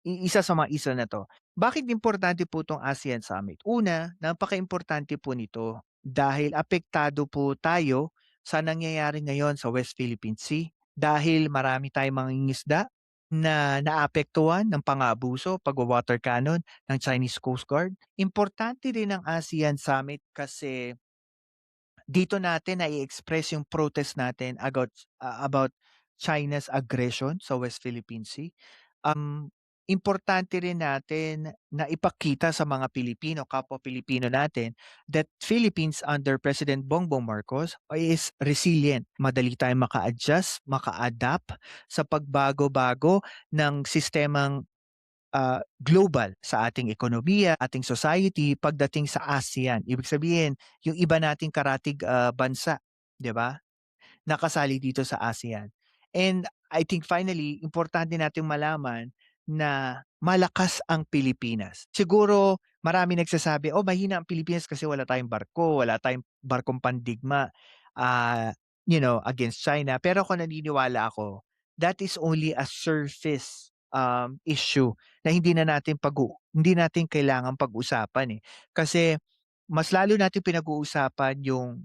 S6: isa sa mga isla na 'to. Bakit importante po 'tong ASEAN Summit? Una, napakaimportante po nito dahil apektado po tayo sa nangyayari ngayon sa West Philippine Sea dahil marami tayong mangingisda na naapektuhan ng pang-aabuso, pagwa-water cannon ng Chinese Coast Guard. Importante din ang ASEAN Summit kasi dito natin nai-express yung protest natin about China's aggression sa West Philippine Sea. importante rin natin na ipakita sa mga Pilipino, kapwa Pilipino natin, that Philippines under President Bongbong Marcos is resilient. Madali tayong maka-adjust, maka-adapt sa pagbago-bago ng sistemang global sa ating ekonomiya, ating society pagdating sa ASEAN. Ibig sabihin, yung iba nating karatig bansa, 'di ba? Nakasali dito sa ASEAN. And I think finally, importante nating malaman na malakas ang Pilipinas. Siguro marami nagsasabi, "Oh, mahina ang Pilipinas kasi wala tayong barko, wala tayong barkong pandigma, ah, against China." Pero kung naniniwala ako, that is only a surface issue na hindi natin kailangang pag-usapan eh. Kasi mas lalo natin pinag-uusapan yung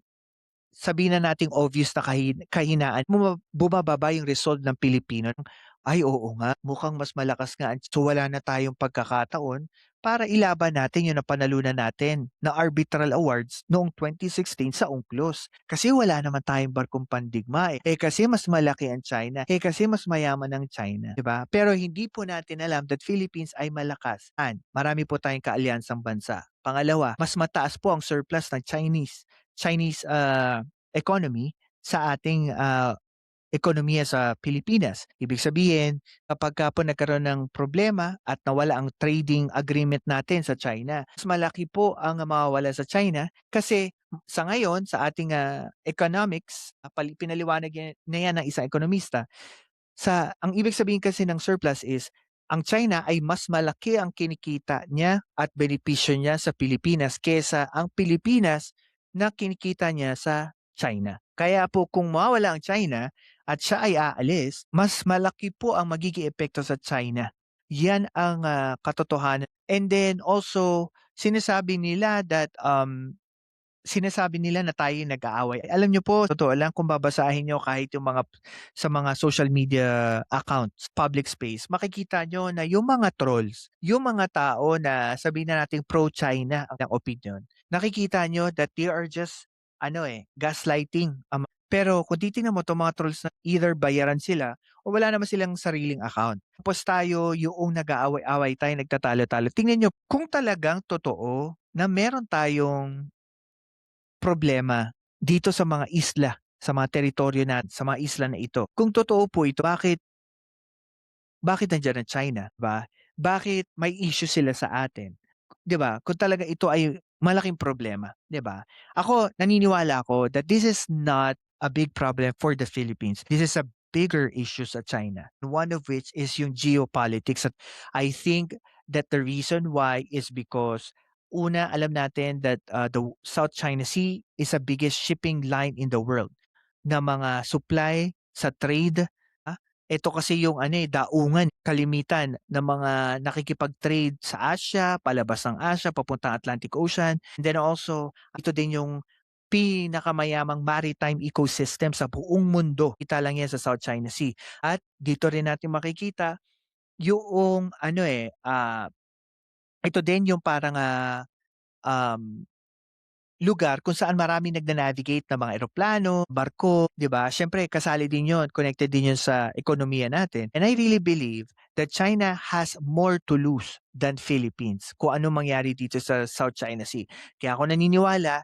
S6: sabihin na nating obvious na kahinaan, bumababa yung resolve ng Pilipino. Ay oo nga, mukhang mas malakas nga. So wala na tayong pagkakataon para ilaban natin yung napanalunan natin na arbitral awards noong 2016 sa UNCLOS. Kasi wala naman tayong barkong pandigma eh. Kasi mas malaki ang China. Kasi mas mayaman ang China. Diba? Pero hindi po natin alam that Philippines ay malakas. Marami po tayong kaalyansang bansa. Pangalawa, mas mataas po ang surplus ng Chinese economy sa ating ekonomiya sa Pilipinas. Ibig sabihin, kapag po nagkaroon ng problema at nawala ang trading agreement natin sa China, mas malaki po ang mawawala sa China kasi sa ngayon, sa ating economics, pinaliwanag na yan ng isang ekonomista, ang ibig sabihin kasi ng surplus is, ang China ay mas malaki ang kinikita niya at benepisyo niya sa Pilipinas kesa ang Pilipinas na kinikita niya sa China. Kaya po kung mawawala ang China at siya ay aalis, mas malaki po ang magiging epekto sa China. Yan ang katotohanan. And then also, sinasabi nila na tayo yung nag-aaway. Alam niyo po, totoo lang kung babasahin niyo kahit yung sa mga social media accounts, public space, makikita niyo na yung mga trolls, yung mga tao na sabihin na nating pro-China ang opinion, nakikita niyo that they are just gaslighting. Pero kung titingnan mo itong mga trolls na either bayaran sila o wala naman silang sariling account. Tapos tayo yung nag-aaway-away tayo, nagtatalo-talo. Tingnan niyo kung talagang totoo na meron tayong problema dito sa mga isla, sa mga teritoryo natin, sa mga isla na ito. Kung totoo po ito, bakit nandiyan ang China, ba? Bakit may issue sila sa atin? 'Di ba? Kung talaga ito ay malaking problema, 'di ba? Ako naniniwala ako that this is not a big problem for the Philippines. This is a bigger issue sa China. One of which is yung geopolitics. At I think that the reason why is because una, alam natin that the South China Sea is the biggest shipping line in the world na mga supply sa trade. Ito kasi yung daungan, kalimitan ng mga nakikipag-trade sa Asia, palabas ng Asia, papuntang Atlantic Ocean. And then also, ito din yung pinakamayamang maritime ecosystem sa buong mundo. Kita lang yan sa South China Sea. At dito rin natin makikita yung ito din yung parang lugar kung saan maraming nagna-navigate na mga eroplano, barko, 'di ba? Siyempre kasali din 'yon, connected din 'yon sa ekonomiya natin. And I really believe that China has more to lose than Philippines kung ano mangyari dito sa South China Sea. Kaya ako naniniwala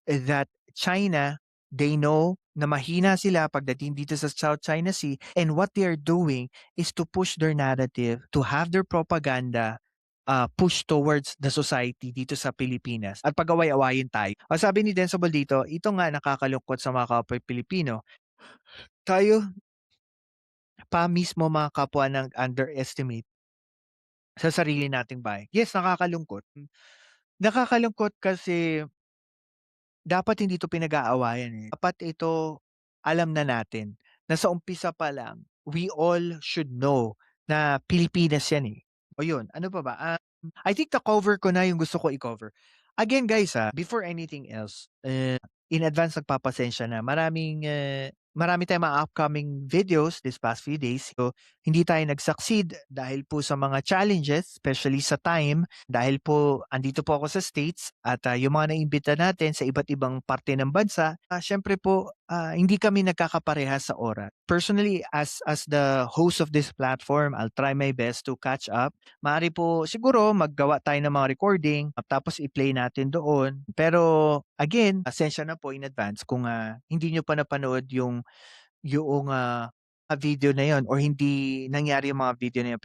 S6: that China, they know na mahina sila pagdating dito sa South China Sea, and what they are doing is to push their narrative, to have their propaganda push towards the society dito sa Pilipinas at pag-away-awayin tayo. Sabi ni Densobol dito, ito nga nakakalungkot sa mga kapwa Pilipino. Tayo pa mismo mga kapwa ng underestimate sa sarili nating bahay. Yes, nakakalungkot. Nakakalungkot kasi dapat hindi ito pinag-aawayan eh. Dapat ito alam na natin na sa umpisa pa lang, we all should know na Pilipinas yan eh. O yun, ano pa ba? I think cover ko na yung gusto ko i-cover. Again guys before anything else, in advance nagpapasensya na. Marami tayong mga upcoming videos this past few days. So, hindi tayo nag-succeed dahil po sa mga challenges, especially sa time. Dahil po, andito po ako sa States at yung mga naimbita natin sa iba't ibang parte ng bansa, syempre po, hindi kami nagkakapareha sa oras. personally, as the host of this platform, I'll try my best to catch up. Maaari po siguro maggawa tayo ng mga recording tapos i-play natin doon. Pero again, asensya na po in advance kung hindi nyo pa napanood yung video na yon or hindi nangyari yung mga video na yun.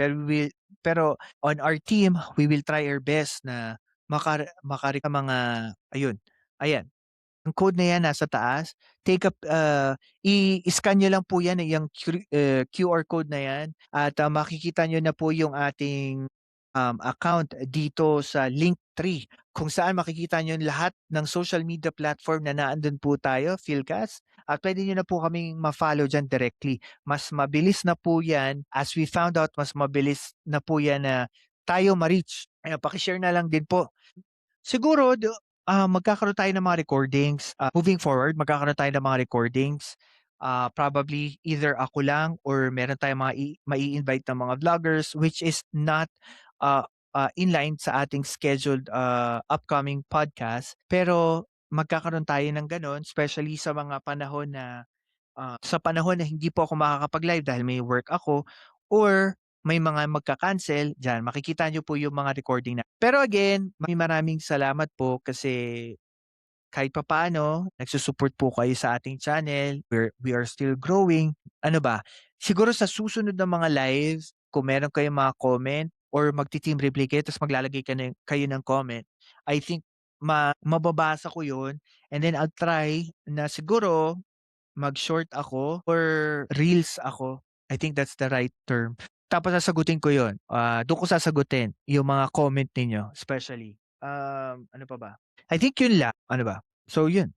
S6: Pero on our team, we will try our best na makari mga ayun. Ayan. Ang code na yan nasa taas. Take up i-scan nyo lang po yan yung QR code na yan at makikita nyo na po yung ating account dito sa Linktree kung saan makikita nyo lahat ng social media platform na naandun po tayo, Philcast. At pwede nyo na po kaming ma-follow dyan directly. Mas mabilis na po yan. As we found out, mas mabilis na po yan na tayo ma-reach. Pakishare na lang din po. Siguro, magkakaroon tayo ng mga recordings. Moving forward, magkakaroon tayo ng mga recordings. Probably either ako lang or meron tayong mga mai-invite ng mga vloggers which is not inline sa ating scheduled upcoming podcast. Pero magkakaroon tayo ng ganon, especially sa mga panahon na hindi po ako makakapag-live dahil may work ako or may mga magka-cancel, dyan makikita nyo po yung mga recording na. Pero again, maraming salamat po kasi kahit papaano, nagsusupport po kayo sa ating channel. We are still growing. Ano ba? Siguro sa susunod na mga lives, kung meron kayong mga comment or magti-team replay kayo tapos maglalagay kayo ng comment, I think mababasa ko yun and then I'll try na siguro mag-short ako or reels ako. I think that's the right term. Tapos sasagutin ko yun. Doon ko sasagutin yung mga comment ninyo, especially. Ano pa ba? I think yun lang. Ano ba? So yun.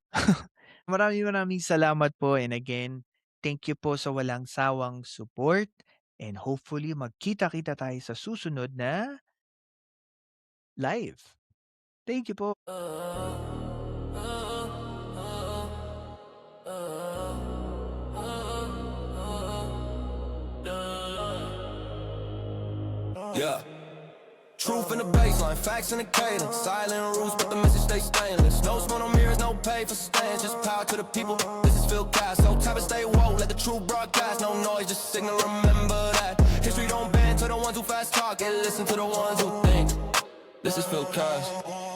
S6: Maraming salamat po and again, thank you po sa walang sawang support and hopefully magkita-kita tayo sa susunod na live. Thank you po.
S7: Yeah. Truth in the baseline, facts in the cadence. Silent rules, but the message stays stainless. No smoke, no mirrors, no pay for stands. Just power to the people. This is Phil Cass. So type of stay woke, let the truth broadcast. No noise, just signal. Remember that history don't bend to the ones who fast talk and listen to the ones who think. This is Phil Cass.